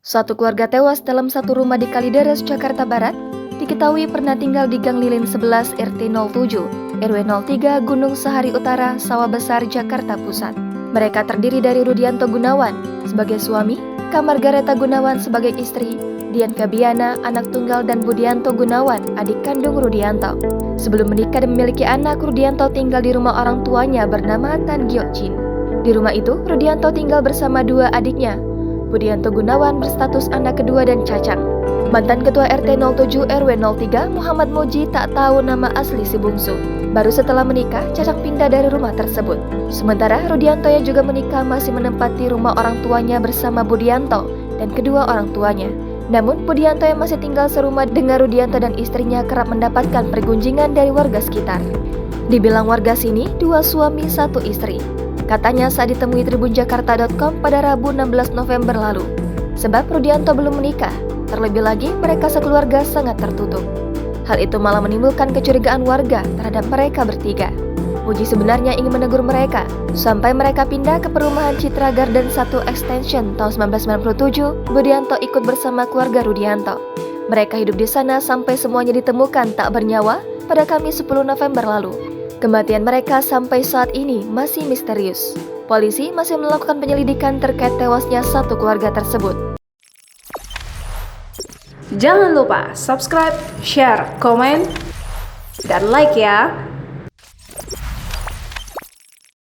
Suatu keluarga tewas dalam satu rumah di Kalideres, Jakarta Barat, diketahui pernah tinggal di Gang Lilin 11 RT 07, RW 03, Gunung Sahari Utara, Sawah Besar, Jakarta Pusat. Mereka terdiri dari Rudianto Gunawan sebagai suami, Margareta Gunawan sebagai istri, Dian Febiana, anak tunggal, dan Budianto Gunawan, adik kandung Rudianto. Sebelum menikah dan memiliki anak, Rudianto tinggal di rumah orang tuanya bernama Tan Gyo Jin. Di rumah itu, Rudianto tinggal bersama dua adiknya. Budianto Gunawan berstatus anak kedua dan cacang. Mantan Ketua RT 07 RW 03 Muhammad Moji tak tahu nama asli si bungsu. Baru setelah menikah, Cacang pindah dari rumah tersebut. Sementara Rudianto yang juga menikah masih menempati rumah orang tuanya bersama Budianto dan kedua orang tuanya. Namun, Budianto yang masih tinggal serumah dengan Rudianto dan istrinya kerap mendapatkan pergunjingan dari warga sekitar. Dibilang warga sini, dua suami satu istri. Katanya saat ditemui tribunjakarta.com pada Rabu 16 November lalu. Sebab Rudianto belum menikah, terlebih lagi mereka sekeluarga sangat tertutup. Hal itu malah menimbulkan kecurigaan warga terhadap mereka bertiga. Muji sebenarnya ingin menegur mereka, sampai mereka pindah ke perumahan Citra Garden 1 Extension tahun 1997, Budianto ikut bersama keluarga Rudianto. Mereka hidup di sana sampai semuanya ditemukan tak bernyawa pada Kamis 10 November lalu. Kematian mereka sampai saat ini masih misterius. Polisi masih melakukan penyelidikan terkait tewasnya satu keluarga tersebut. Jangan lupa subscribe, share, komen, dan like ya.